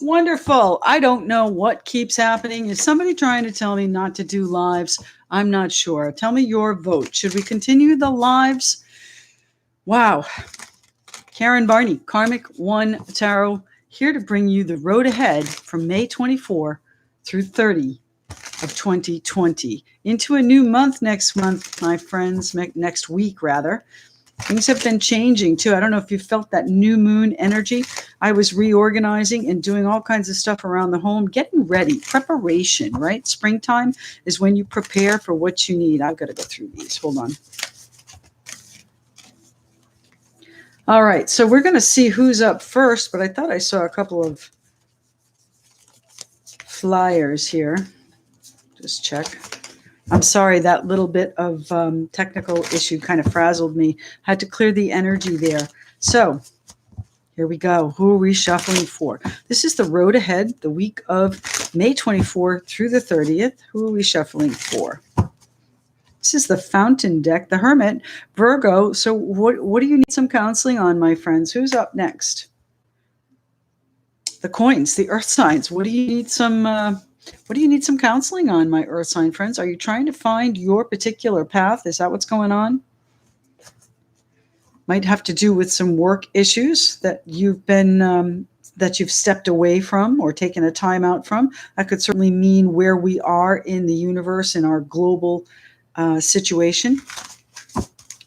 Wonderful. I don't know what keeps happening. Is somebody trying to tell me not to do lives? I'm not sure. Tell me your vote. Should we continue the lives? Wow. Karen Barney, Karmic One Tarot, here to bring you the road ahead from May 24 through 30 of 2020 into a new month next month, my friends, next week rather. Things have been changing too. I don't know if you felt that new moon energy. I was reorganizing and doing all kinds of stuff around the home, getting ready, preparation, right? Springtime is when you prepare for what you need. I've got to go through these. Hold on. All right, so we're going to see who's up first, but I thought I saw a couple of flyers here. Just check. I'm sorry, that little bit of technical issue kind of frazzled me. Had to clear the energy there. So here we go. Who are we shuffling for? This is the road ahead, the week of May 24th through the 30th. Who are we shuffling for? This is the Fountain deck, the Hermit, Virgo. So what do you need some counseling on, my friends? Who's up next? The Coins, the Earth signs. What do you need some counseling on, my Earth sign friends? Are you trying to find your particular path? Is that what's going on? Might have to do with some work issues that you've been that you've stepped away from or taken a time out from. That could certainly mean where we are in the universe, in our global situation.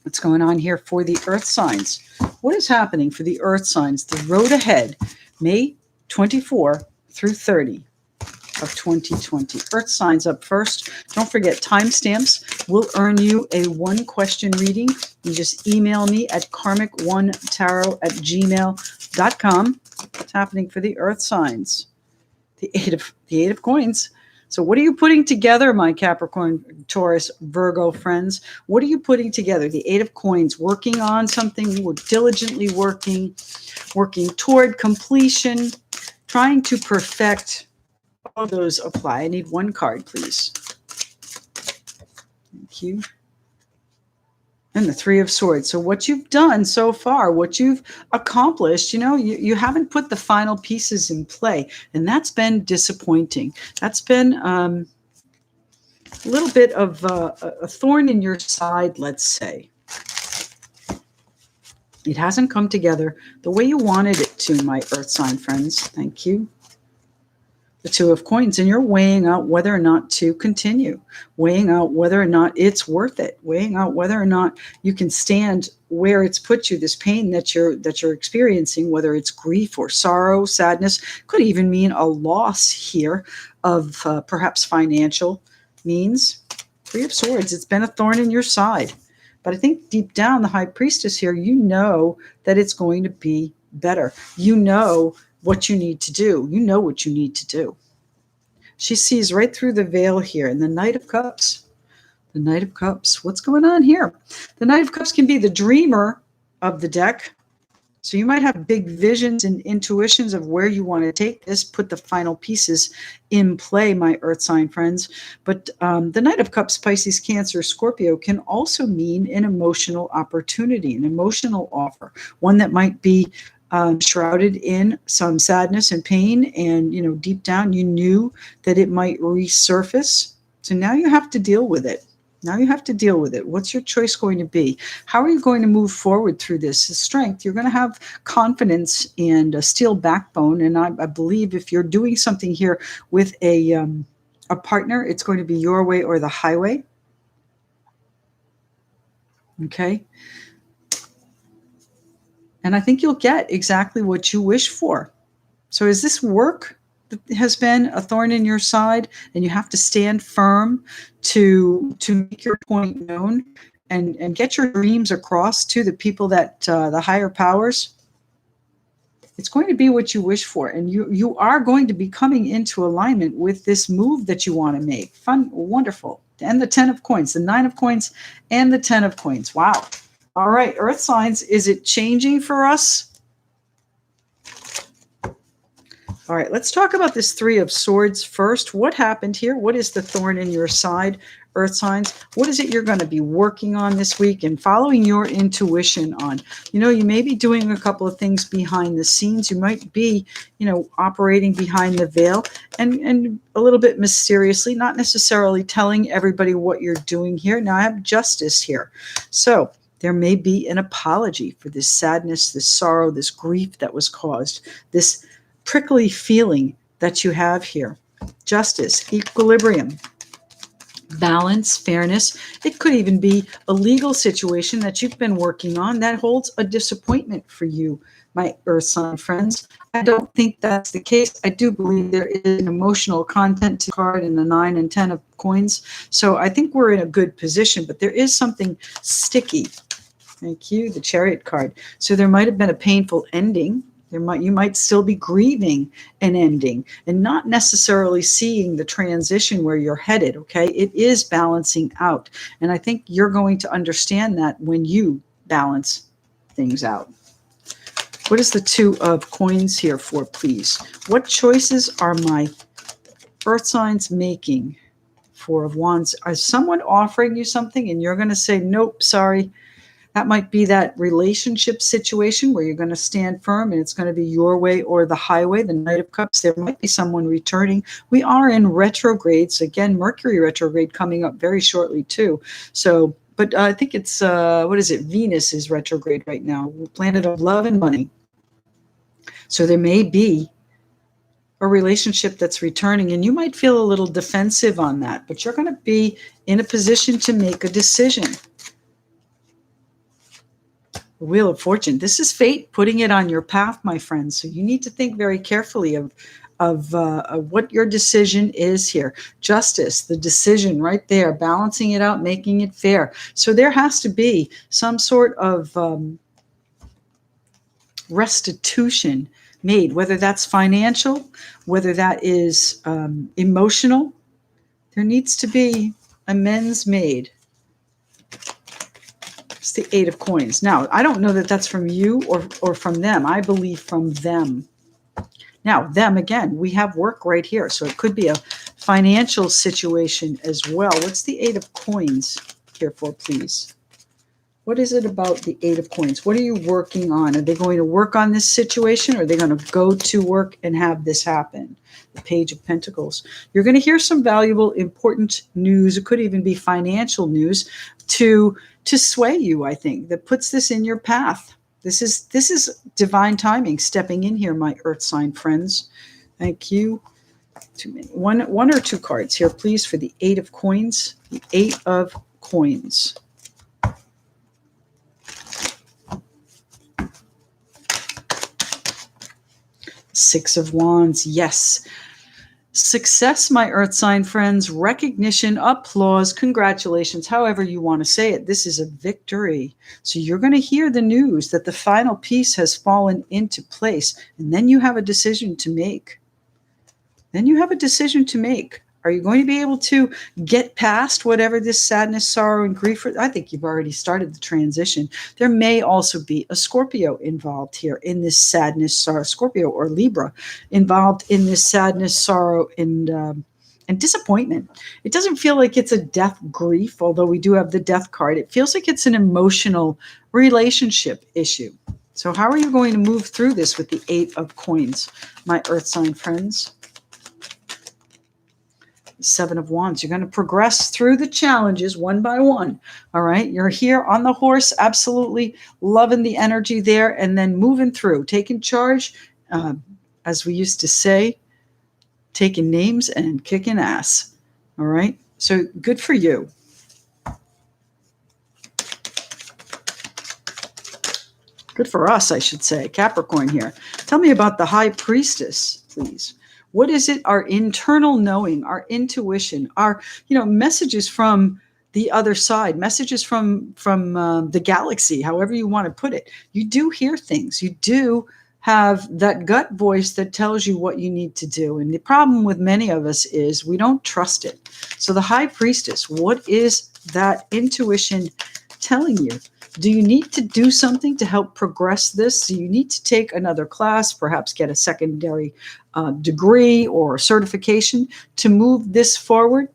What's going on here for the Earth signs? What is happening for the Earth signs? The road ahead, May 24 through 30 of 2020. Earth signs up first. Don't forget, timestamps will earn you a one-question reading. You just email me at karmic1tarot@gmail.com. What's happening for the Earth signs? The Eight of Coins. So what are you putting together, my Capricorn, Taurus, Virgo friends? What are you putting together? The Eight of Coins, working on something, we're diligently working toward completion, trying to perfect. All those apply. I need one card, please. Thank you. And the Three of Swords. So what you've done so far, what you've accomplished, you haven't put the final pieces in play. And that's been disappointing. That's been a little bit of a thorn in your side, let's say. It hasn't come together the way you wanted it to, my Earth sign friends. Thank you. The Two of Coins, and you're weighing out whether or not to continue, weighing out whether or not it's worth it, weighing out whether or not you can stand where it's put you, this pain that you're experiencing, whether it's grief or sorrow, sadness, could even mean a loss here of perhaps financial means. Three of Swords, it's been a thorn in your side. But I think deep down, the High Priestess here, you know that it's going to be better. You know what you need to do. You know what you need to do. She sees right through the veil here. And the Knight of Cups. The Knight of Cups. What's going on here? The Knight of Cups can be the dreamer of the deck. So you might have big visions and intuitions of where you want to take this, put the final pieces in play, my Earth sign friends. But the Knight of Cups, Pisces, Cancer, Scorpio can also mean an emotional opportunity, an emotional offer, one that might be shrouded in some sadness and pain, and deep down you knew that it might resurface. So now you have to deal with it. What's your choice going to be? How are you going to move forward through this? Strength. You're going to have confidence and a steel backbone. And I believe if you're doing something here with a partner, it's going to be your way or the highway. Okay. And I think you'll get exactly what you wish for. So is this work that has been a thorn in your side, and you have to stand firm to make your point known and get your dreams across to the people that the higher powers? It's going to be what you wish for. And you are going to be coming into alignment with this move that you want to make. Fun, wonderful. And the 10 of Coins, the 9 of Coins, and the 10 of Coins. Wow. All right, Earth signs, is it changing for us? All right, let's talk about this Three of Swords first. What happened here? What is the thorn in your side, Earth signs? What is it you're going to be working on this week and following your intuition on? You may be doing a couple of things behind the scenes. You might be, operating behind the veil and a little bit mysteriously, not necessarily telling everybody what you're doing here. Now, I have Justice here. So there may be an apology for this sadness, this sorrow, this grief that was caused, this prickly feeling that you have here. Justice, equilibrium, balance, fairness. It could even be a legal situation that you've been working on that holds a disappointment for you, my Earth sign friends. I don't think that's the case. I do believe there is an emotional content to the card in the 9 and 10 of coins. So I think we're in a good position, but there is something sticky. Thank you, the Chariot card. So there might have been a painful ending. You might still be grieving an ending and not necessarily seeing the transition where you're headed, okay? It is balancing out. And I think you're going to understand that when you balance things out. What is the Two of Coins here for, please? What choices are my Earth signs making? Four of Wands. Is someone offering you something and you're going to say, nope, sorry? That might be that relationship situation where you're going to stand firm and it's going to be your way or the highway, the Knight of Cups. There might be someone returning. We are in retrogrades. Again, Mercury retrograde coming up very shortly too. So, but I think it's, Venus is retrograde right now, planet of love and money. So there may be a relationship that's returning and you might feel a little defensive on that, but you're going to be in a position to make a decision. Wheel of Fortune. This is fate putting it on your path, my friends. So you need to think very carefully of what your decision is here. Justice, the decision right there, balancing it out, making it fair. So there has to be some sort of restitution made, whether that's financial, whether that is emotional. There needs to be amends made. It's the Eight of Coins. Now, I don't know that that's from you or from them. I believe from them. Now, them, again, we have work right here. So it could be a financial situation as well. What's the Eight of Coins here for, please? What is it about the Eight of Coins? What are you working on? Are they going to work on this situation? Or are they going to go to work and have this happen? The Page of Pentacles. You're going to hear some valuable, important news. It could even be financial news to sway you, I think, that puts this in your path. This is divine timing stepping in here, my Earth sign friends. Thank you. Too many. One or two cards here, please, for the Eight of Coins. The Eight of Coins. Six of Wands. Yes. Success, my Earth sign friends, recognition, applause, congratulations, however you want to say it. This is a victory. So you're going to hear the news that the final piece has fallen into place, and then you have a decision to make. Are you going to be able to get past whatever this sadness, sorrow, and grief? I think you've already started the transition. There may also be a Scorpio involved here in this sadness, sorrow, Scorpio or Libra involved in this sadness, sorrow, and disappointment. It doesn't feel like it's a death grief, although we do have the Death card. It feels like it's an emotional relationship issue. So how are you going to move through this with the Eight of Coins, my Earth sign friends? Seven of Wands. You're going to progress through the challenges one by one. All right. You're here on the horse, absolutely loving the energy there, and then moving through, taking charge, as we used to say, taking names and kicking ass. All right. So good for you. Good for us, I should say. Capricorn here. Tell me about the High Priestess, please. What is it? Our internal knowing, our intuition, our messages from the other side, messages from the galaxy, however you want to put it. You do hear things. You do have that gut voice that tells you what you need to do. And the problem with many of us is we don't trust it. So the High Priestess, what is that intuition telling you? Do you need to do something to help progress this? Do you need to take another class, perhaps get a secondary degree or certification to move this forward?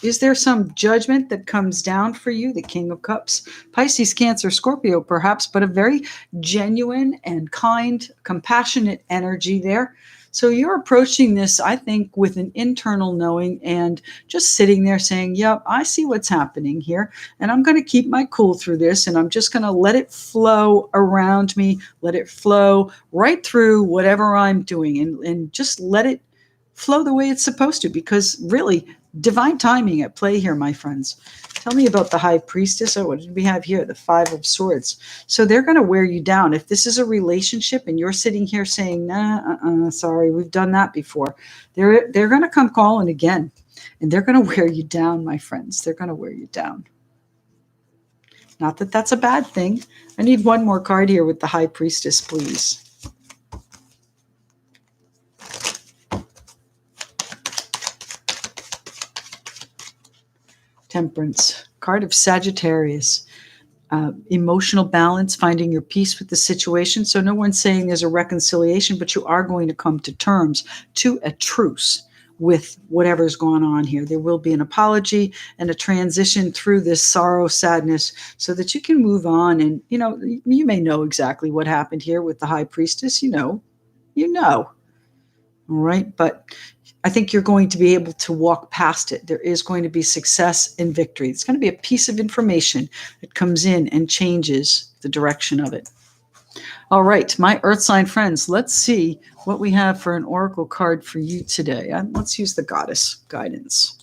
Is there some judgment that comes down for you? The King of Cups, Pisces, Cancer, Scorpio, perhaps, but a very genuine and kind, compassionate energy there. So you're approaching this, I think, with an internal knowing and just sitting there saying, yep, I see what's happening here. And I'm going to keep my cool through this. And I'm just going to let it flow around me, let it flow right through whatever I'm doing, and just let it flow the way it's supposed to, because really, divine timing at play here, my friends. Tell me about the High Priestess. Oh, what did we have here? The Five of Swords. So they're going to wear you down. If this is a relationship and you're sitting here saying, nah, sorry, we've done that before, they're going to come calling again. And they're going to wear you down, my friends. They're going to wear you down. Not that that's a bad thing. I need one more card here with the High Priestess, please. Temperance, card of Sagittarius, emotional balance, finding your peace with the situation. So no one's saying there's a reconciliation, but you are going to come to terms, to a truce with whatever's going on here. There will be an apology and a transition through this sorrow, sadness, so that you can move on. And, you may know exactly what happened here with the High Priestess. You know. All right. But I think you're going to be able to walk past it. There is going to be success and victory. It's going to be a piece of information that comes in and changes the direction of it. All right, my Earth sign friends, let's see what we have for an oracle card for you today. Let's use the Goddess Guidance.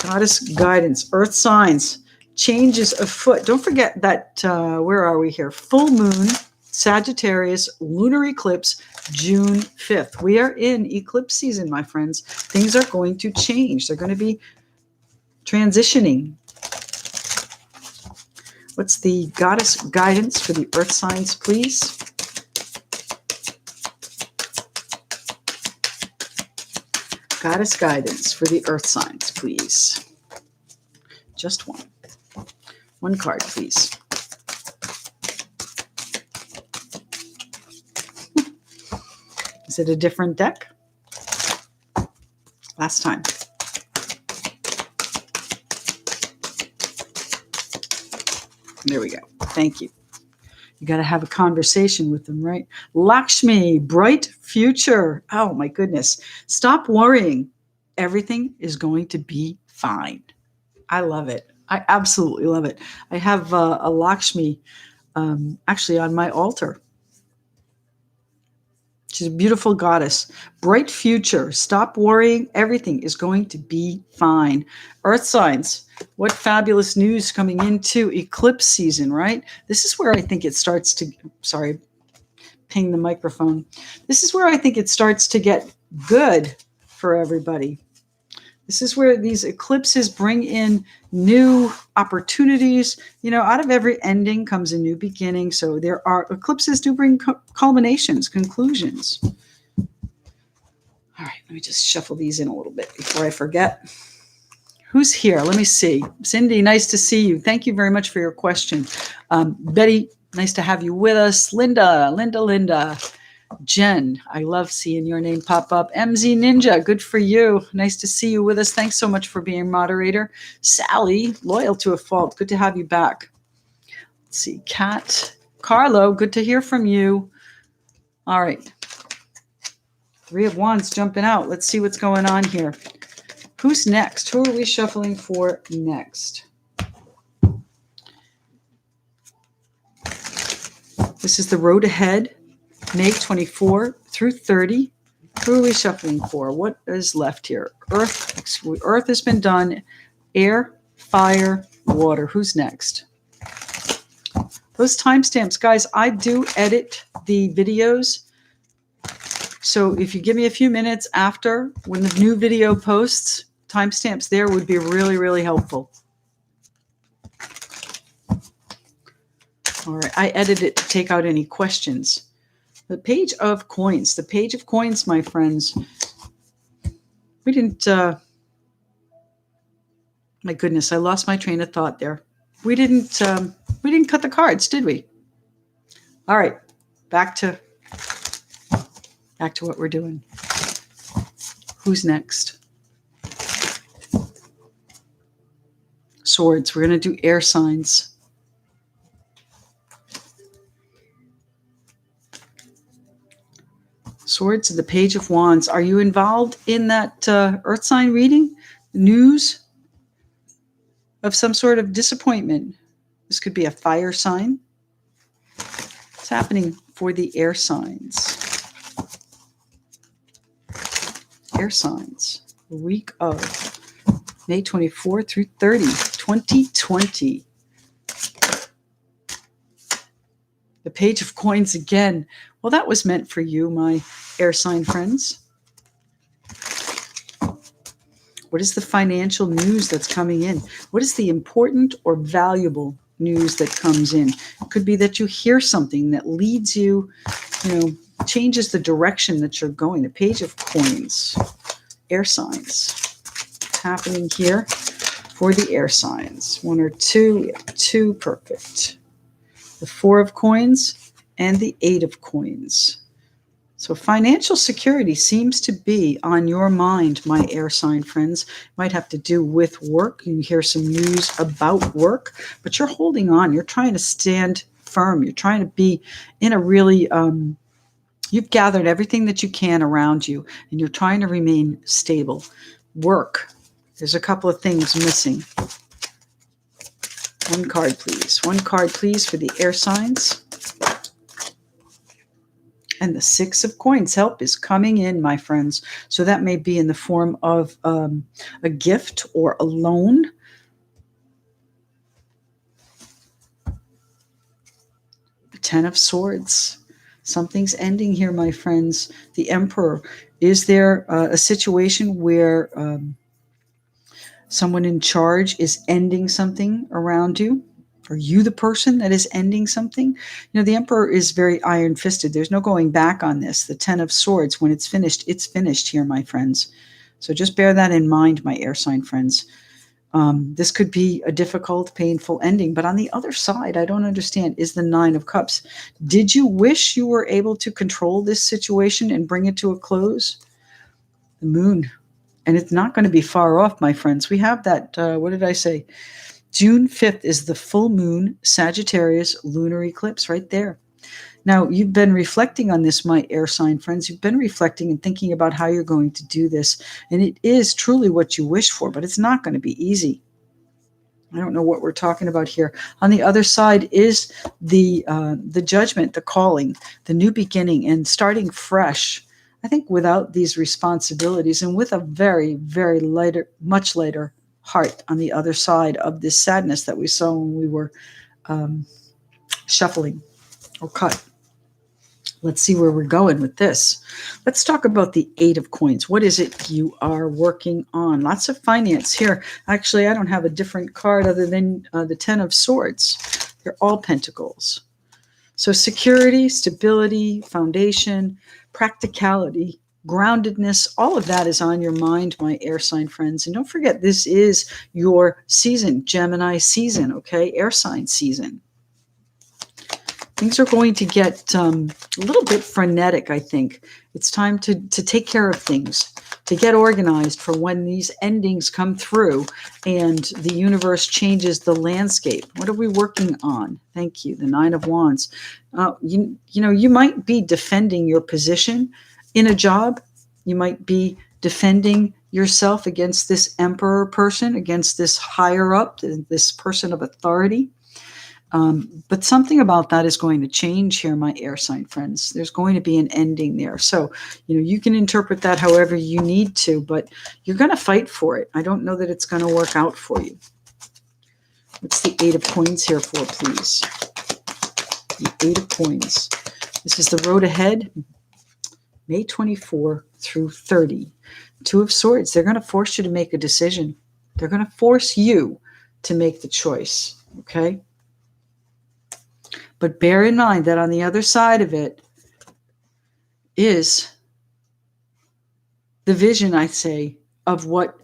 Goddess Guidance, Earth signs, changes afoot. Don't forget that, where are we here? Full moon, Sagittarius, lunar eclipse, June 5th. We are in eclipse season, my friends. Things are going to change. They're going to be transitioning. What's the Goddess Guidance for the Earth signs, please? Goddess Guidance for the Earth signs, please. Just one. One card, please. Is it a different deck? Last time. There we go. Thank you. You got to have a conversation with them, right? Lakshmi, bright future. Oh, my goodness. Stop worrying. Everything is going to be fine. I love it. I absolutely love it. I have a Lakshmi actually on my altar. She's a beautiful goddess. Bright future. Stop worrying. Everything is going to be fine. Earth signs. What fabulous news coming into eclipse season, right? This is where I think it starts to, sorry, ping the microphone. This is where I think it starts to get good for everybody. This is where these eclipses bring in new opportunities. Out of every ending comes a new beginning. So there are eclipses do bring culminations, conclusions. All right, let me just shuffle these in a little bit before I forget. Who's here? Let me see. Cindy, nice to see you. Thank you very much for your question. Betty, nice to have you with us. Linda. Jen, I love seeing your name pop up. MZ Ninja, good for you. Nice to see you with us. Thanks so much for being moderator. Sally, loyal to a fault. Good to have you back. Let's see. Kat, Carlo, good to hear from you. All right. Three of Wands jumping out. Let's see what's going on here. Who's next? Who are we shuffling for next? This is the road ahead. May 24 through 30. Who are we shuffling for? What is left here? Earth has been done. Air, fire, water. Who's next? Those timestamps, guys, I do edit the videos. So if you give me a few minutes after, when the new video posts, timestamps there would be really, really helpful. All right, I edit it to take out any questions. The Page of Coins. The Page of Coins, my friends. We didn't My goodness, I lost my train of thought there. We didn't cut the cards, did we? All right, back to what we're doing. Who's next? Swords. We're going to do air signs. Swords, the Page of Wands. Are you involved in that earth sign reading? News of some sort of disappointment. This could be a fire sign. What's happening for the air signs? Air signs. The week of May 24 through 30, 2020. The Page of Coins again. Well, that was meant for you, my air sign friends. What is the financial news that's coming in? What is the important or valuable news that comes in? It could be that you hear something that leads you, changes the direction that you're going. The Page of Coins, air signs. What's happening here for the air signs? One or two? Yeah, two, perfect. The Four of Coins and the Eight of Coins. So financial security seems to be on your mind, my air sign friends. Might have to do with work. You hear some news about work, but you're holding on. You're trying to stand firm. You're trying to be in a really, you've gathered everything that you can around you, and you're trying to remain stable. Work. There's a couple of things missing. One card, please. One card, please, for the air signs. And the Six of Coins. Help is coming in, my friends. So that may be in the form of a gift or a loan. The Ten of Swords. Something's ending here, my friends. The Emperor. Is there a situation where someone in charge is ending something around you? Are you the person that is ending something? The Emperor is very iron-fisted. There's no going back on this. The Ten of Swords, when it's finished here, my friends. So just bear that in mind, my air sign friends. This could be a difficult, painful ending. But on the other side, I don't understand, is the Nine of Cups. Did you wish you were able to control this situation and bring it to a close? The Moon. And it's not going to be far off, my friends. We have that, what did I say? June 5th is the full moon Sagittarius lunar eclipse right there. Now, you've been reflecting on this, my air sign friends. You've been reflecting and thinking about how you're going to do this. And it is truly what you wish for, but it's not going to be easy. I don't know what we're talking about here. On the other side is the judgment, the calling, the new beginning, and starting fresh. I think without these responsibilities and with a very, very lighter, much lighter heart on the other side of this sadness that we saw when we were shuffling or cut. Let's see where we're going with this. Let's talk about the Eight of Coins. What is it you are working on? Lots of finance here. Actually, I don't have a different card other than the Ten of Swords. They're all pentacles. So security, stability, foundation, practicality, groundedness, all of that is on your mind, my air sign friends. And don't forget, this is your season, Gemini season, okay? Air sign season. Things are going to get a little bit frenetic, I think. It's time to take care of things, to get organized for when these endings come through and the universe changes the landscape. What are we working on? Thank you. The Nine of Wands. You might be defending your position in a job. You might be defending yourself against this Emperor person, against this higher up, this person of authority. But something about that is going to change here, my air sign friends. There's going to be an ending there. So, you can interpret that however you need to, but you're going to fight for it. I don't know that it's going to work out for you. What's the Eight of Coins here for, please? The Eight of Coins. This is the road ahead, May 24 through 30. Two of Swords. They're going to force you to make a decision. They're going to force you to make the choice, okay? But bear in mind that on the other side of it is the vision, I say, of what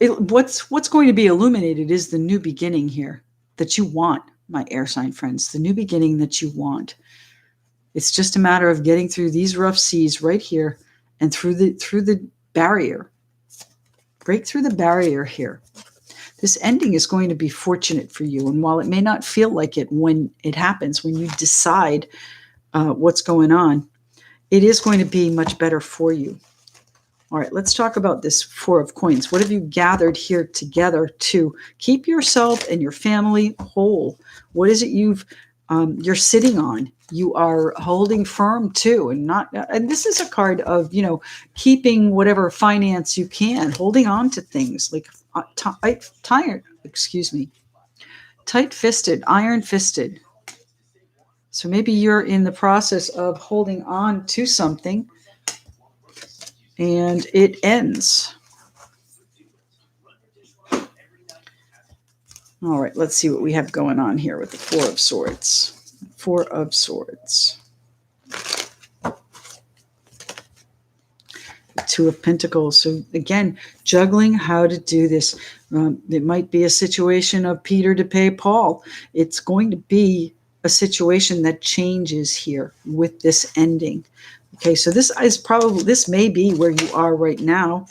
what's going to be illuminated is the new beginning here that you want, my air sign friends, the new beginning that you want. It's just a matter of getting through these rough seas right here and through the barrier. Break through the barrier here. This ending is going to be fortunate for you. And while it may not feel like it when it happens, when you decide what's going on, it is going to be much better for you. All right, let's talk about this Four of Coins. What have you gathered here together to keep yourself and your family whole? What is it you're sitting on? You are holding firm to, and this is a card of, keeping whatever finance you can, holding on to things like tight-fisted, iron-fisted. So maybe you're in the process of holding on to something and it ends. All right, let's see what we have going on here with the Four of Swords. Four of Swords. Two of Pentacles. So again, juggling how to do this. It might be a situation of Peter to pay Paul. It's going to be a situation that changes here with this ending. Okay, so this may be where you are right now.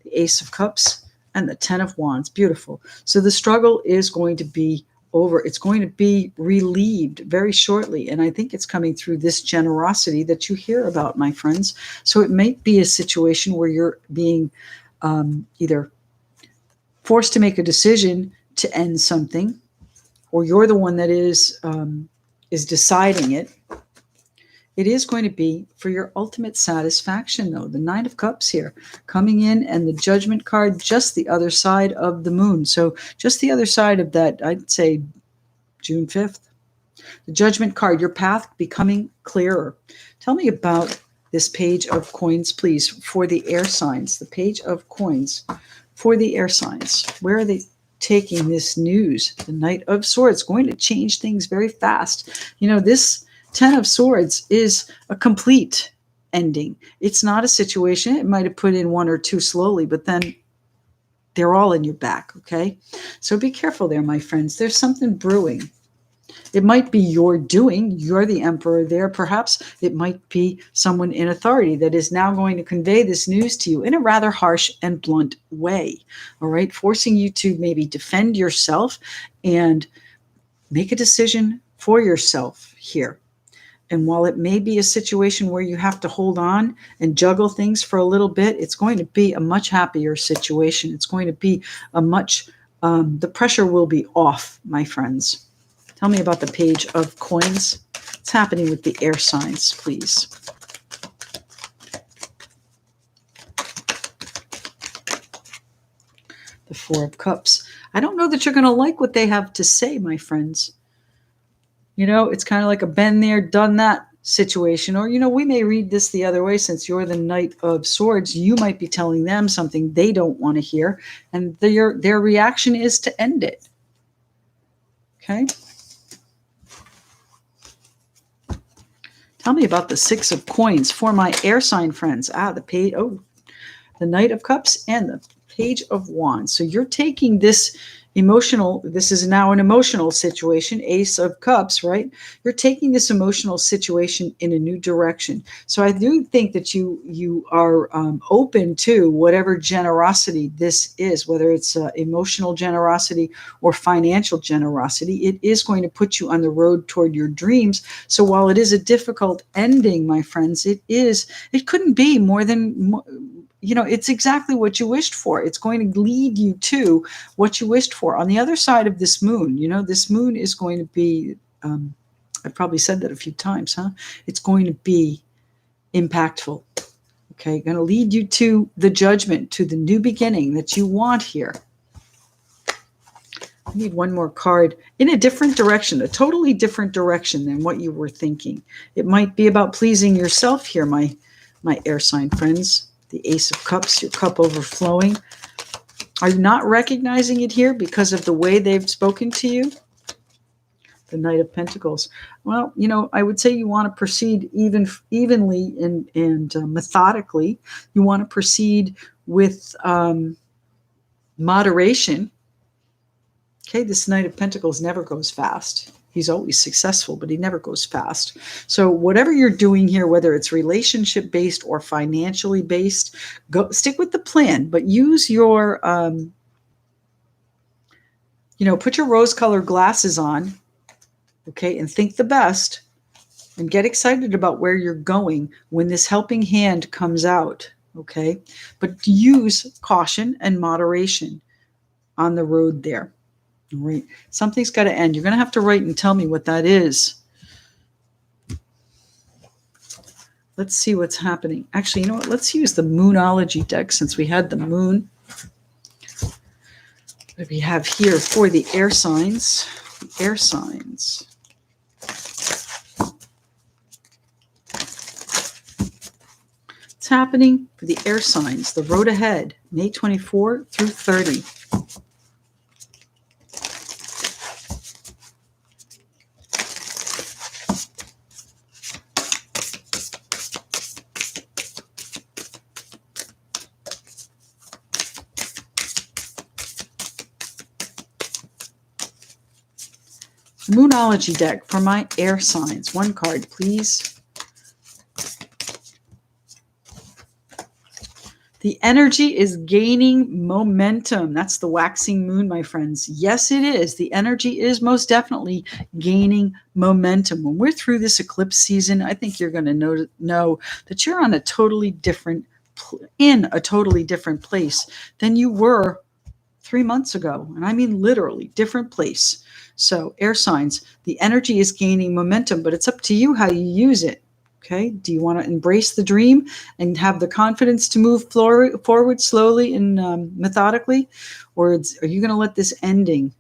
The Ace of Cups and the Ten of Wands. Beautiful. So the struggle is going to be over. It's going to be relieved very shortly. And I think it's coming through this generosity that you hear about, my friends. So it may be a situation where you're being either forced to make a decision to end something, or you're the one that is deciding it. It is going to be for your ultimate satisfaction, though. The Nine of Cups here coming in, and the Judgment card just the other side of the moon. So just the other side of that, I'd say June 5th. The Judgment card, your path becoming clearer. Tell me about this Page of Coins, please, for the air signs. The Page of Coins for the air signs. Where are they taking this news? The Knight of Swords, going to change things very fast. This Ten of Swords is a complete ending. It's not a situation. It might have put in one or two slowly, but then they're all in your back, okay? So be careful there, my friends. There's something brewing. It might be your doing. You're the emperor there. Perhaps it might be someone in authority that is now going to convey this news to you in a rather harsh and blunt way, all right? Forcing you to maybe defend yourself and make a decision for yourself here. And while it may be a situation where you have to hold on and juggle things for a little bit, it's going to be a much happier situation. It's going to be the pressure will be off, my friends. Tell me about the Page of Coins. What's happening with the air signs, please? The Four of Cups. I don't know that you're going to like what they have to say, my friends. It's kind of like a been there, done that situation. Or, we may read this the other way. Since you're the Knight of Swords, you might be telling them something they don't want to hear. And their reaction is to end it. Okay? Tell me about the Six of Coins for my air sign friends. The Knight of Cups and the Page of Wands. So you're taking this is now an emotional situation, Ace of Cups, right? You're taking this emotional situation in a new direction. So I do think that you are open to whatever generosity this is, whether it's emotional generosity or financial generosity. It is going to put you on the road toward your dreams. So while it is a difficult ending, my friends, it couldn't be more than it's exactly what you wished for. It's going to lead you to what you wished for. On the other side of this moon, this moon is going to be, I've probably said that a few times, huh? It's going to be impactful. Okay, going to lead you to the judgment, to the new beginning that you want here. I need one more card in a different direction, a totally different direction than what you were thinking. It might be about pleasing yourself here, my air sign friends. The Ace of Cups, your cup overflowing. Are you not recognizing it here because of the way they've spoken to you? The Knight of Pentacles. Well, I would say you want to proceed evenly and methodically. You want to proceed with Moderation. Okay, this Knight of Pentacles never goes fast. He's always successful, but he never goes fast. So whatever you're doing here, whether it's relationship based or financially based, go stick with the plan, but use your, put your rose-colored glasses on, okay, and think the best and get excited about where you're going when this helping hand comes out, okay? But use caution and moderation on the road there. All right. Something's got to end. You're going to have to write and tell me what that is. Let's see what's happening. Actually, you know what? Let's use the Moonology deck since we had the moon. What do we have here for the air signs? The air signs. What's happening for the air signs? The road ahead, May 24 through 30. Moonology deck for my air signs. One card, please. The energy is gaining momentum. That's the waxing moon, my friends. Yes, it is. The energy is most definitely gaining momentum. When we're through this eclipse season, I think you're going to know that you're on a totally different, in a totally different place than you were 3 months ago. And I mean literally different place. So air signs, the energy is gaining momentum, but it's up to you how you use it. Okay. Do you want to embrace the dream and have the confidence to move forward slowly and methodically? Or are you going to let this ending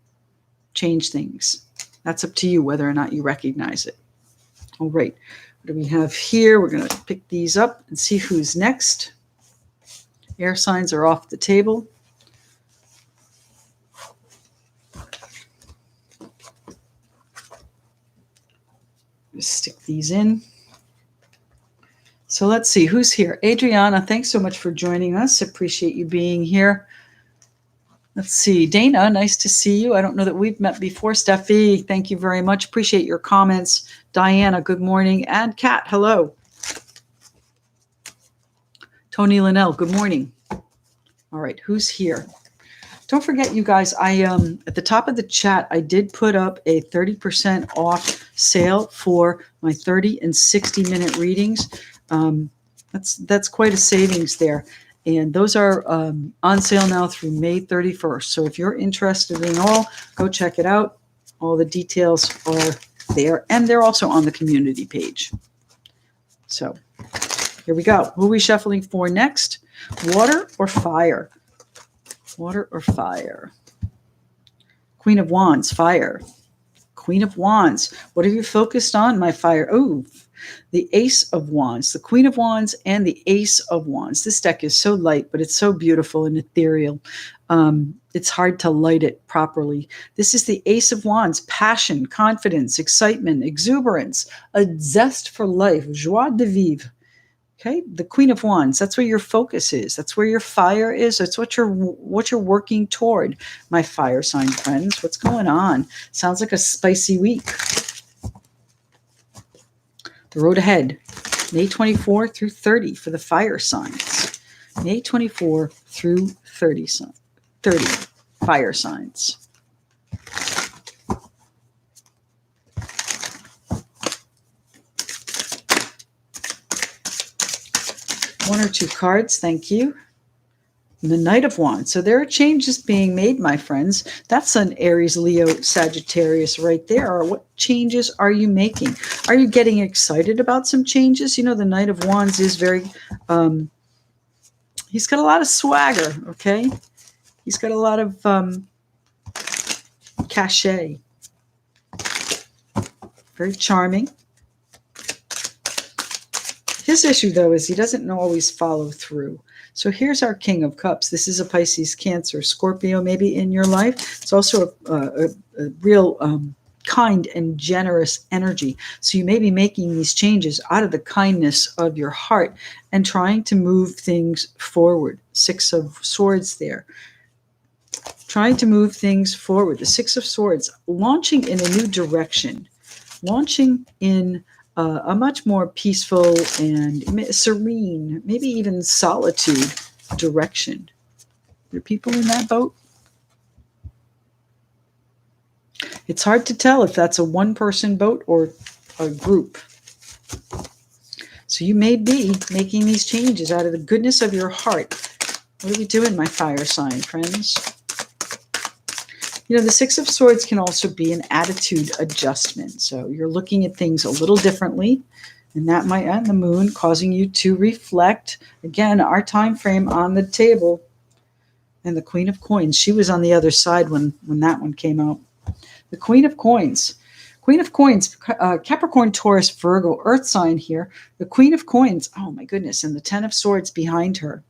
change things? That's up to you whether or not you recognize it. All right. What do we have here? We're going to pick these up and see who's next. Air signs are off the table. Just stick these in. So let's see who's here. Adriana, thanks so much for joining us. Appreciate you being here. Let's see. Dana, nice to see you. I don't know that we've met before. Steffi, thank you very much. Appreciate your comments. Diana, good morning. And Kat, hello. Tony Linnell, good morning. All right, who's here? Don't forget, you guys, I at the top of the chat, I did put up a 30% off sale for my 30 and 60-minute readings. That's quite a savings there. And those are on sale now through May 31st. So if you're interested in all, go check it out. All the details are there. And they're also on the community page. So here we go. Who are we shuffling for next? Water or fire? Water or fire? Queen of Wands, fire. Queen of Wands. What have you focused on, my fire? Oh, the Ace of Wands, the Queen of Wands, and the Ace of Wands. This deck is so light, but it's so beautiful and ethereal. It's hard to light it properly. This is the Ace of Wands, passion, confidence, excitement, exuberance, a zest for life, joie de vivre. Okay, the Queen of Wands, that's where your focus is. That's where your fire is. That's what you're working toward, my fire sign friends. What's going on? Sounds like a spicy week. The road ahead, May 24 through 30 for the fire signs. May 24 through 30 fire signs. One or two cards, thank you. The Knight of Wands. So there are changes being made, my friends. That's an Aries, Leo, Sagittarius right there. What changes are you making? Are you getting excited about some changes? You know, the Knight of Wands is very, he's got a lot of swagger, okay? He's got a lot of cachet. Very charming. His issue, though, is he doesn't always follow through. So here's our King of Cups. This is a Pisces, Cancer, Scorpio maybe in your life. It's also a real kind and generous energy. So you may be making these changes out of the kindness of your heart and trying to move things forward. Six of Swords there. trying to move things forward. The Six of Swords, launching in a new direction, launching in a much more peaceful and serene, maybe even solitude direction. There are people in that boat? It's hard to tell if that's a one-person boat or a group. So you may be making these changes out of the goodness of your heart. What are we doing, my fire sign friends? You know, the Six of Swords can also be an attitude adjustment. So you're looking at things a little differently, and that might, and the moon causing you to reflect. Again, our time frame on the table. And the Queen of Coins, she was on the other side when that one came out. The Queen of Coins. Queen of Coins, Capricorn, Taurus, Virgo, Earth sign here. The Queen of Coins, oh my goodness, and the Ten of Swords behind her.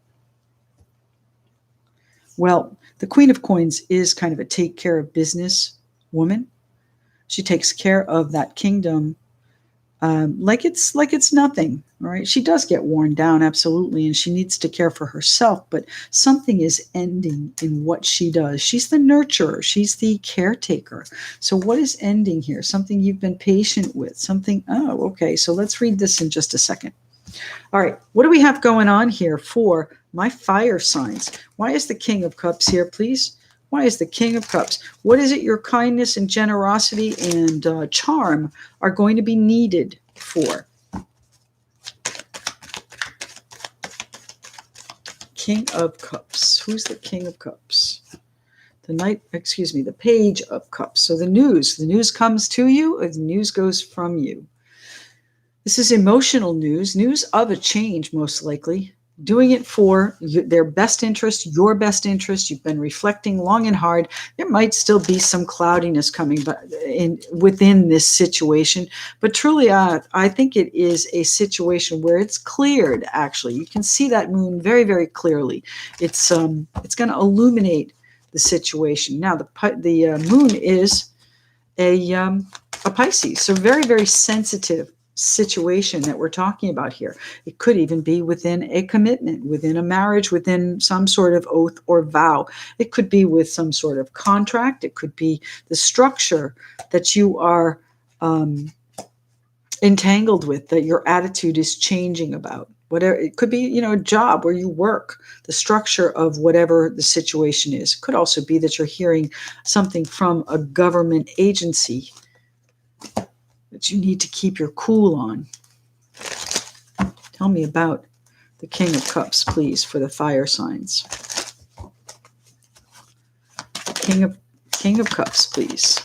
Well, the Queen of Coins is kind of a take care of business woman. She takes care of that kingdom like it's nothing, right? She does get worn down, absolutely, and she needs to care for herself, but something is ending in what she does. She's the nurturer. She's the caretaker. So what is ending here? Something you've been patient with, something, oh, okay, so let's read this in just a second. All right, what do we have going on here for my fire signs? Why is the King of Cups here, please? Why is the King of Cups? What is it your kindness and generosity and charm are going to be needed for? King of Cups. Who's the King of Cups? The Page of Cups. So the news comes to you, or the news goes from you. This is emotional news of a change, most likely. Doing it for their best interest, your best interest. You've been reflecting long and hard. There might still be some cloudiness coming within this situation, but truly, I think it is a situation where it's cleared. Actually, you can see that moon very, very clearly. It's going to illuminate the situation. Now, the moon is a Pisces, so very, very sensitive situation that we're talking about here. It could even be within a commitment, within a marriage, within some sort of oath or vow. It could be with some sort of contract. It could be the structure that you are entangled with, that your attitude is changing about. Whatever it could be, a job where you work, the structure of whatever the situation is. It could also be that you're hearing something from a government agency that you need to keep your cool on. Tell me about the King of Cups, please, for the fire signs. King of Cups, please.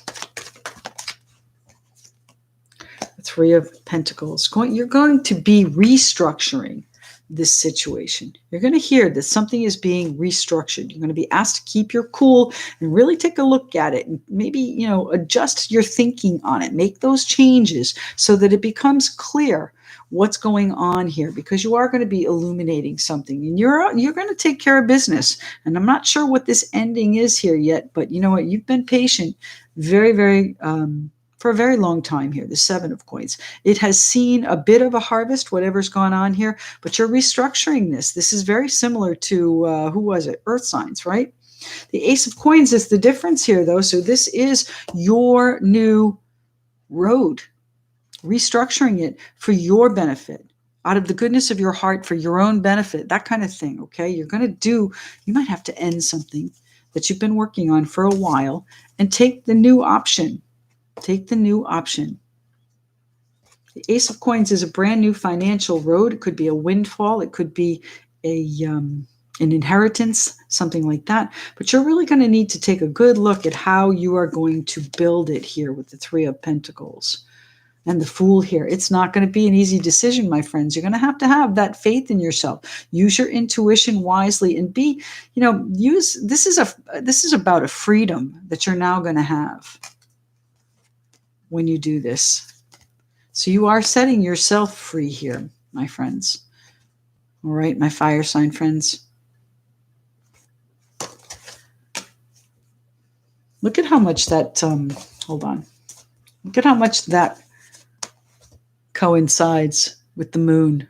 The Three of Pentacles. You're going to be restructuring this situation. You're going to hear that something is being restructured. You're going to be asked to keep your cool and really take a look at it and maybe, adjust your thinking on it. Make those changes so that it becomes clear what's going on here, because you are going to be illuminating something and you're going to take care of business. And I'm not sure what this ending is here yet, but you know what? You've been patient very, very, for a very long time here, the Seven of Coins. It has seen a bit of a harvest, whatever's gone on here, but you're restructuring this. This is very similar to, who was it? Earth signs, right? The Ace of Coins is the difference here, though. So this is your new road, restructuring it for your benefit, out of the goodness of your heart, for your own benefit, that kind of thing, okay? You might have to end something that you've been working on for a while and take the new option. Take the new option. The Ace of Coins is a brand new financial road. It could be a windfall. It could be an inheritance, something like that. But you're really going to need to take a good look at how you are going to build it here with the Three of Pentacles and the Fool here. It's not going to be an easy decision, my friends. You're going to have that faith in yourself. Use your intuition wisely and this is about a freedom that you're now going to have when you do this. So you are setting yourself free here, my friends. All right, my fire sign friends. Look at how much that, hold on. Look at how much that coincides with the moon.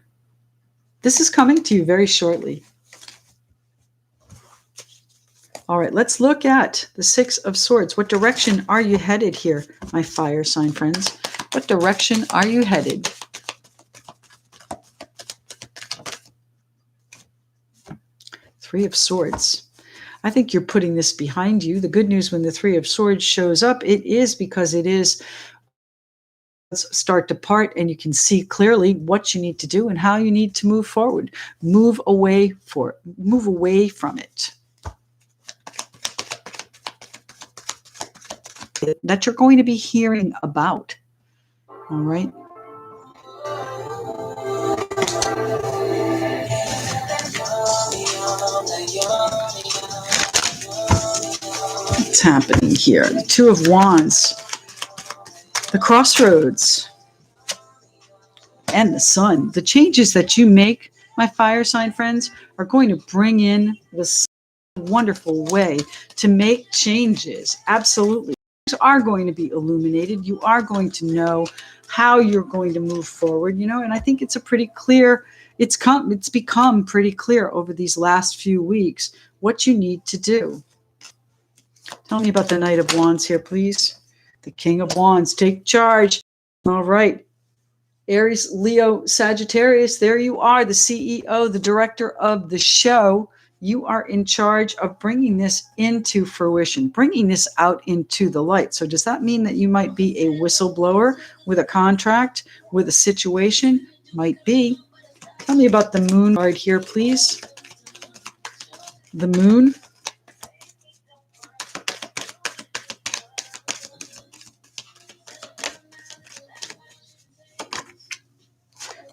This is coming to you very shortly. All right, let's look at the Six of Swords. What direction are you headed here, my fire sign friends? What direction are you headed? Three of Swords. I think you're putting this behind you. The good news when the Three of Swords shows up, it is because it is start to part and you can see clearly what you need to do and how you need to move forward. Move away from it. That you're going to be hearing about. All right. What's happening here? The Two of Wands, the Crossroads, and the Sun. The changes that you make, my fire sign friends, are going to bring in this wonderful way to make changes. Absolutely. Things are going to be illuminated. You are going to know how you're going to move forward, and I think it's a pretty clear, it's become pretty clear over these last few weeks what you need to do. Tell me about the Knight of Wands here, please. The King of Wands, take charge. All right. Aries, Leo, Sagittarius, there you are, the CEO, the director of the show. You are in charge of bringing this into fruition, bringing this out into the light. So does that mean that you might be a whistleblower with a contract, with a situation? Might be. Tell me about the Moon card here, please. The Moon.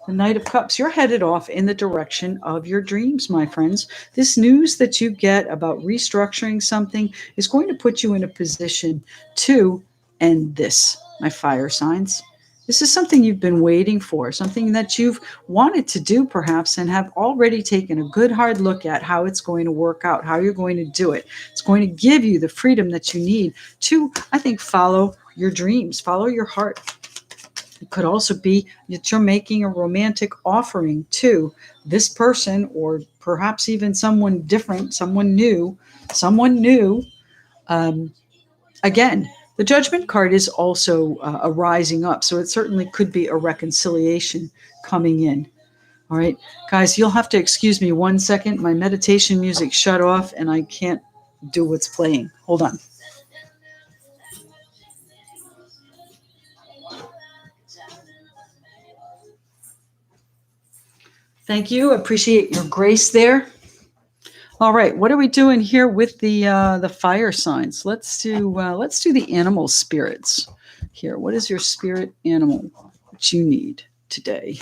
The Knight of Cups, you're headed off in the direction of your dreams, my friends. This news that you get about restructuring something is going to put you in a position to end this, my fire signs. This is something you've been waiting for, something that you've wanted to do perhaps and have already taken a good hard look at how it's going to work out, how you're going to do it. It's going to give you the freedom that you need to, I think, follow your dreams, follow your heart. It could also be that you're making a romantic offering to this person, or perhaps even someone different, someone new. Again, the Judgment card is also a rising up, so it certainly could be a reconciliation coming in. All right, guys, you'll have to excuse me 1 second. My meditation music shut off, and I can't do what's playing. Hold on. Thank you. Appreciate your grace there. All right, what are we doing here with the fire signs? Let's do the animal spirits here. What is your spirit animal that you need today?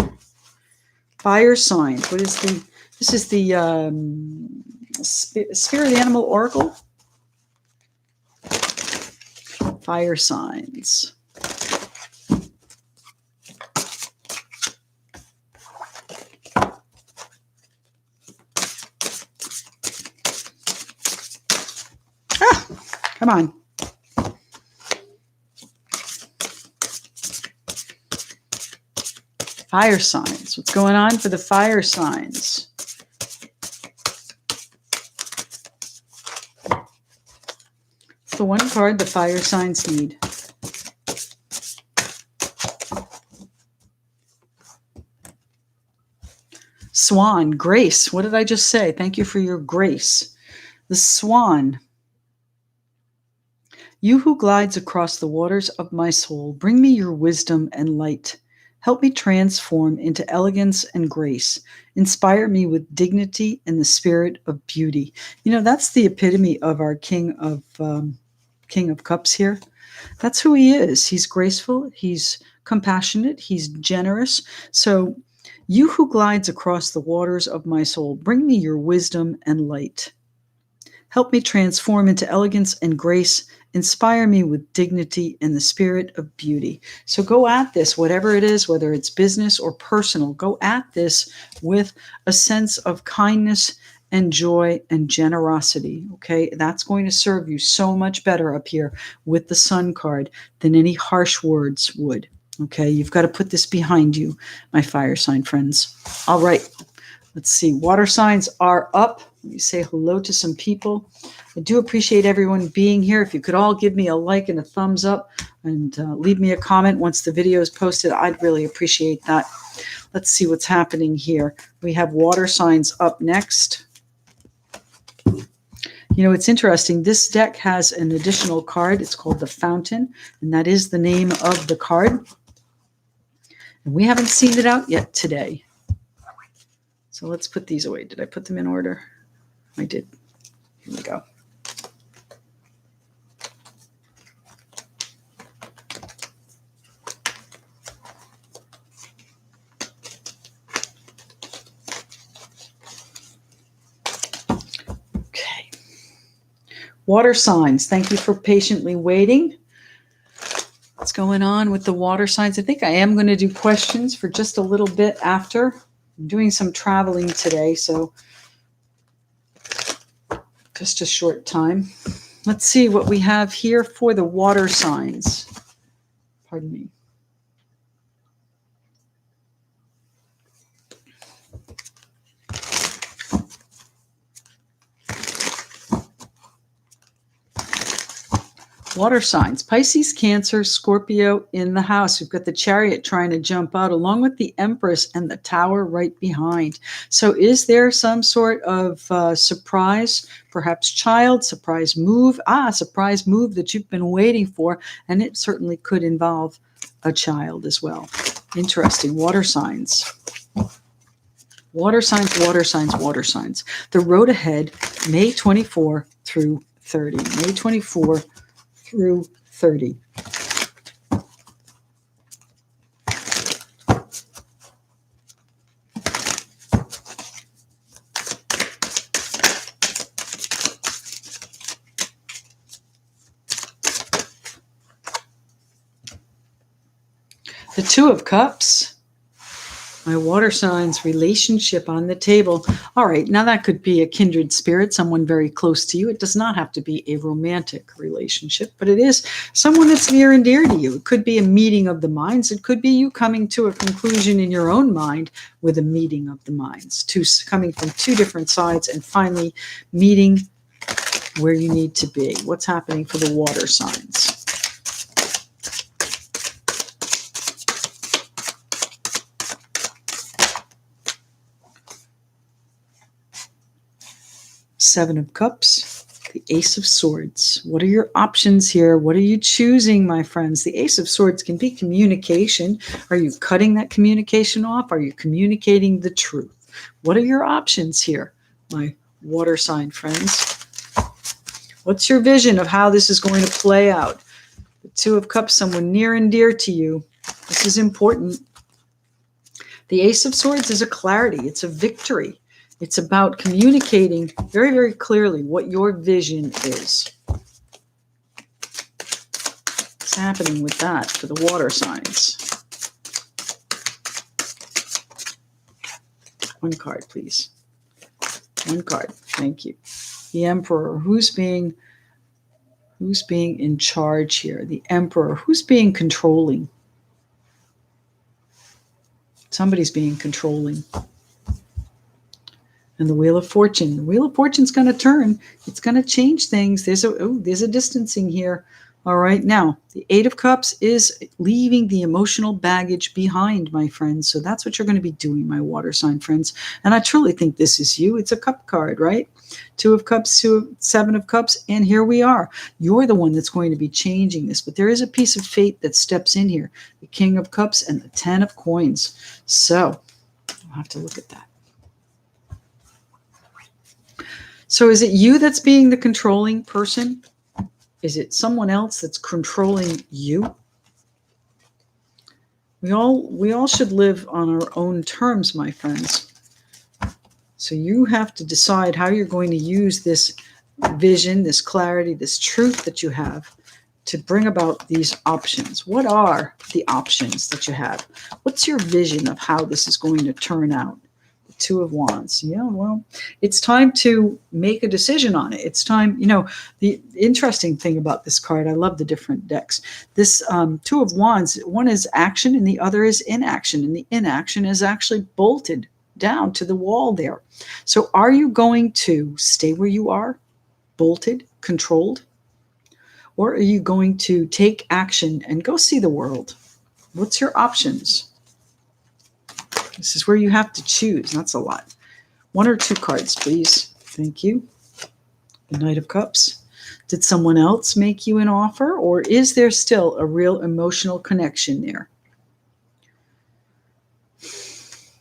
Fire signs. What is the? This is the spirit animal oracle. Fire signs. Come on. Fire signs. What's going on for the fire signs? It's the one card the fire signs need. Swan, grace. What did I just say? Thank you for your grace. The Swan. You who glides across the waters of my soul, bring me your wisdom and light. Help me transform into elegance and grace. Inspire me with dignity and the spirit of beauty. That's the epitome of our King of Cups here. That's who he is. He's graceful. He's compassionate. He's generous. So you who glides across the waters of my soul, bring me your wisdom and light. Help me transform into elegance and grace. Inspire me with dignity and the spirit of beauty. So go at this, whatever it is, whether it's business or personal, go at this with a sense of kindness and joy and generosity. Okay, that's going to serve you so much better up here with the Sun card than any harsh words would. Okay, you've got to put this behind you, my fire sign friends. All right, let's see. Water signs are up. Let me say hello to some people. I do appreciate everyone being here. If you could all give me a like and a thumbs up and leave me a comment once the video is posted, I'd really appreciate that. Let's see what's happening here. We have water signs up next. You know, it's interesting. This deck has an additional card. It's called the Fountain, and that is the name of the card. And we haven't seen it out yet today. So let's put these away. Did I put them in order? I did. Here we go. Okay. Water signs. Thank you for patiently waiting. What's going on with the water signs? I think I am going to do questions for just a little bit after. I'm doing some traveling today, so just a short time. Let's see what we have here for the water signs. Pardon me. Water signs, Pisces, Cancer, Scorpio in the house. We've got the Chariot trying to jump out along with the Empress and the Tower right behind. So is there some sort of surprise, perhaps child, surprise move that you've been waiting for, and it certainly could involve a child as well. Interesting. Water signs. Water signs, water signs, water signs. The road ahead, May 24 through 30. May 24 through 30. The Two of Cups. My water signs relationship on the table. All right, now that could be a kindred spirit, someone very close to you. It does not have to be a romantic relationship, but it is someone that's near and dear to you. It could be a meeting of the minds. It could be you coming to a conclusion in your own mind with a meeting of the minds, coming from two different sides and finally meeting where you need to be. What's happening for the water signs? Seven of Cups, the Ace of Swords. What are your options here? What are you choosing, my friends? The Ace of Swords can be communication. Are you cutting that communication off? Are you communicating the truth? What are your options here, my water sign friends? What's your vision of how this is going to play out? The Two of Cups, someone near and dear to you. This is important. The Ace of Swords is a clarity. It's a victory. It's about communicating very, very clearly what your vision is. What's happening with that for the water signs? One card, please. One card. Thank you. The Emperor. Who's being in charge here? The Emperor. Who's being controlling? Somebody's being controlling. And the Wheel of Fortune. The Wheel of Fortune's going to turn. It's going to change things. There's a distancing here. All right. Now, the Eight of Cups is leaving the emotional baggage behind, my friends. So that's what you're going to be doing, my water sign friends. And I truly think this is you. It's a cup card, right? Two of Cups, Seven of Cups, and here we are. You're the one that's going to be changing this. But there is a piece of fate that steps in here. The King of Cups and the Ten of Coins. So I'll have to look at that. So is it you that's being the controlling person? Is it someone else that's controlling you? We all should live on our own terms, my friends. So you have to decide how you're going to use this vision, this clarity, this truth that you have to bring about these options. What are the options that you have? What's your vision of how this is going to turn out? Two of Wands. Yeah, well, it's time to make a decision on it. It's time, the interesting thing about this card, I love the different decks. This Two of Wands, one is action and the other is inaction. And the inaction is actually bolted down to the wall there. So are you going to stay where you are, bolted, controlled? Or are you going to take action and go see the world? What's your options? This is where you have to choose. That's a lot. 1 or 2 cards, please. Thank you. The Knight of Cups. Did someone else make you an offer, or is there still a real emotional connection there?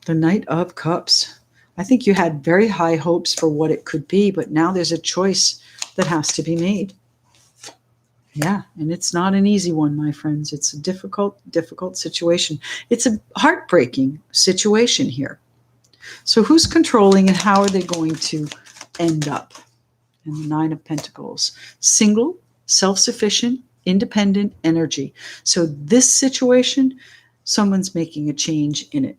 The Knight of Cups. I think you had very high hopes for what it could be, but now there's a choice that has to be made. Yeah, and it's not an easy one, my friends. It's a difficult situation. It's a heartbreaking situation here. So who's controlling and how are they going to end up? And the 9 of Pentacles. Single, self-sufficient, independent energy. So this situation, someone's making a change in it.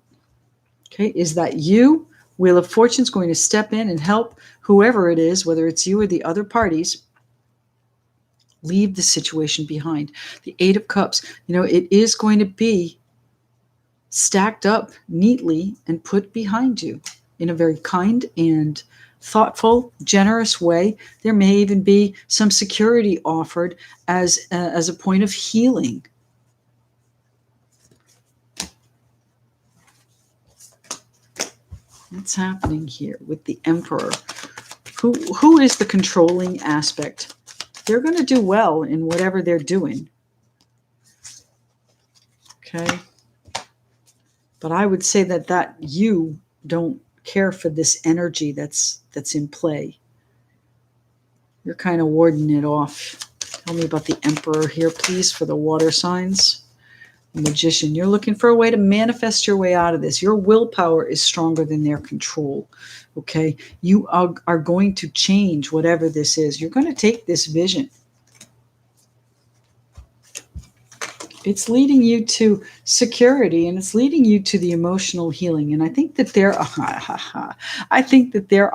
Okay, is that you? Wheel of Fortune's going to step in and help whoever it is, whether it's you or the other parties, leave the situation behind. The 8 of Cups, it is going to be stacked up neatly and put behind you in a very kind and thoughtful, generous way. There may even be some security offered as a point of healing. What's happening here with the Emperor? Who is the controlling aspect? They're going to do well in whatever they're doing. Okay. But I would say that you don't care for this energy that's in play. You're kind of warding it off. Tell me about the Emperor here, please, for the water signs. The Magician, you're looking for a way to manifest your way out of this. Your willpower is stronger than their control. Okay, you are going to change whatever this is. You're going to take this vision. It's leading you to security, and it's leading you to the emotional healing. And I think that there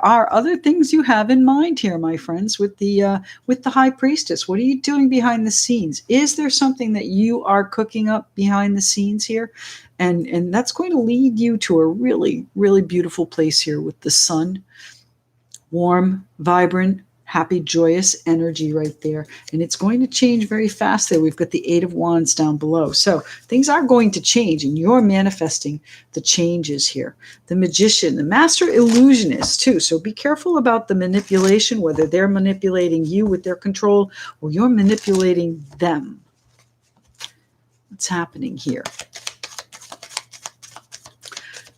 are other things you have in mind here, my friends, with the High Priestess. What are you doing behind the scenes? Is there something that you are cooking up behind the scenes here? And that's going to lead you to a really, really beautiful place here with the Sun. Warm, vibrant, happy, joyous energy right there. And it's going to change very fast there. We've got the 8 of Wands down below. So things are going to change, and you're manifesting the changes here. The Magician, the Master Illusionist too. So be careful about the manipulation, whether they're manipulating you with their control or you're manipulating them. What's happening here?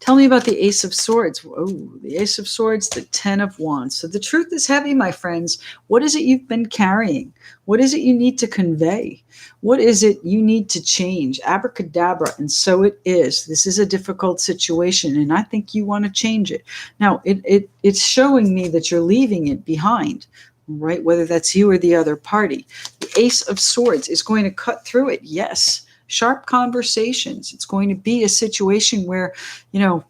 Tell me about the Ace of Swords. Oh, the Ace of Swords, the 10 of Wands. So the truth is heavy, my friends. What is it you've been carrying? What is it you need to convey? What is it you need to change? Abracadabra, and so it is. This is a difficult situation, and I think you want to change it. Now, it's showing me that you're leaving it behind, right? Whether that's you or the other party. The Ace of Swords is going to cut through it, yes. Sharp conversations. It's going to be a situation where, you're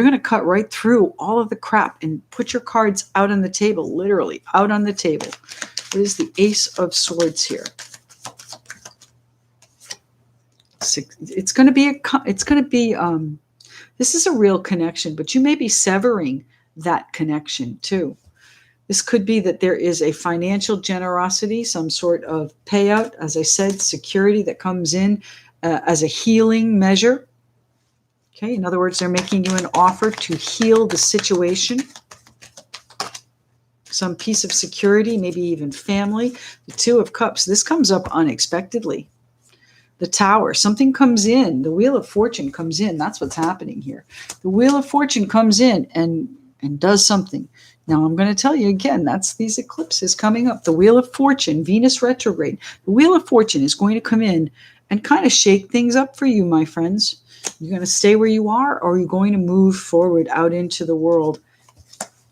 going to cut right through all of the crap and put your cards out on the table, literally out on the table. What is the Ace of Swords here? It's going to be, this is a real connection, but you may be severing that connection too. This could be that there is a financial generosity, some sort of payout, as I said, security that comes in as a healing measure. Okay, in other words, they're making you an offer to heal the situation. Some piece of security, maybe even family. The 2 of Cups, this comes up unexpectedly. The Tower, something comes in. The Wheel of Fortune comes in. That's what's happening here. The Wheel of Fortune comes in and does something. Now, I'm going to tell you again, that's these eclipses coming up. The Wheel of Fortune, Venus retrograde. The Wheel of Fortune is going to come in and kind of shake things up for you, my friends. You're going to stay where you are, or you're going to move forward out into the world.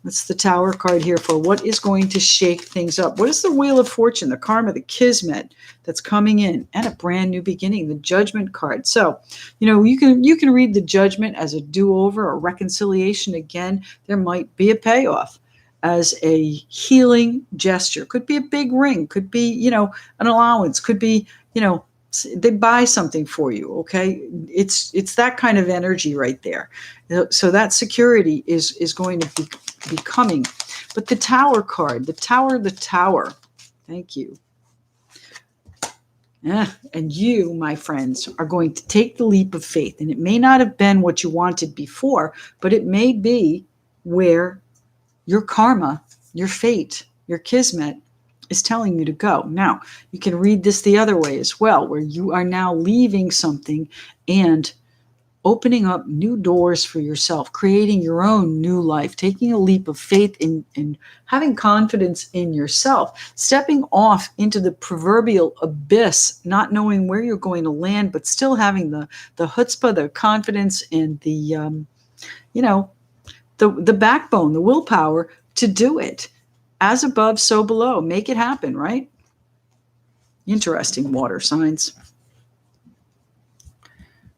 That's the Tower card here for what is going to shake things up. What is the Wheel of Fortune, the karma, the kismet that's coming in, and a brand new beginning, the Judgment card. So, you can read the Judgment as a do-over or reconciliation. Again, there might be a payoff as a healing gesture. Could be a big ring, could be, an allowance, could be, They buy something for you. Okay. It's that kind of energy right there. So that security is going to be coming. But the Tower card, the Tower. Thank you. Yeah. And you, my friends, are going to take the leap of faith. And it may not have been what you wanted before, but it may be where your karma, your fate, your kismet is telling you to go. Now, you can read this the other way as well, where you are now leaving something and opening up new doors for yourself, creating your own new life, taking a leap of faith in having confidence in yourself, stepping off into the proverbial abyss, not knowing where you're going to land, but still having the chutzpah, the confidence, and the the backbone, the willpower to do it. As above, so below. Make it happen, right? Interesting, water signs.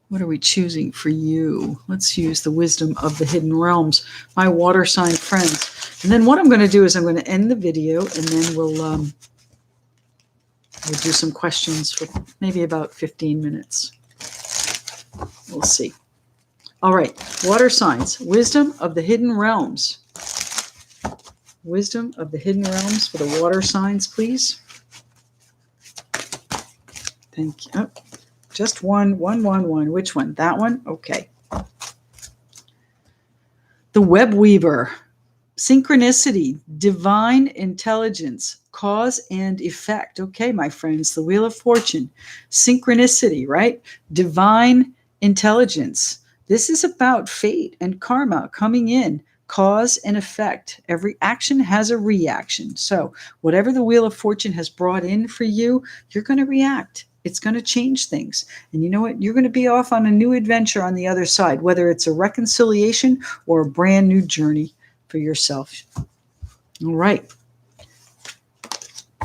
What are we choosing for you? Let's use the wisdom of the hidden realms, my water sign friends. And then what I'm going to do is I'm going to end the video, and then we'll do some questions for maybe about 15 minutes. We'll see. All right, water signs, wisdom of the hidden realms. Wisdom of the hidden realms for the water signs, please. Thank you. Oh, just one. Which one? That one? Okay. The web weaver. Synchronicity, divine intelligence, cause and effect. Okay, my friends, the Wheel of Fortune. Synchronicity, right? Divine intelligence. This is about fate and karma coming in. Cause and effect. Every action has a reaction. So whatever the Wheel of Fortune has brought in for you, you're going to react. It's going to change things. And you know what? You're going to be off on a new adventure on the other side, whether it's a reconciliation or a brand new journey for yourself. All right.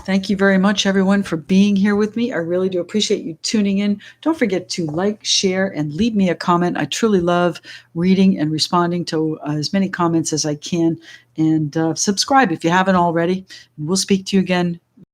Thank you very much, everyone, for being here with me. I really do appreciate you tuning in. Don't forget to like, share, and leave me a comment. I truly love reading and responding to as many comments as I can. And subscribe if you haven't already. And we'll speak to you again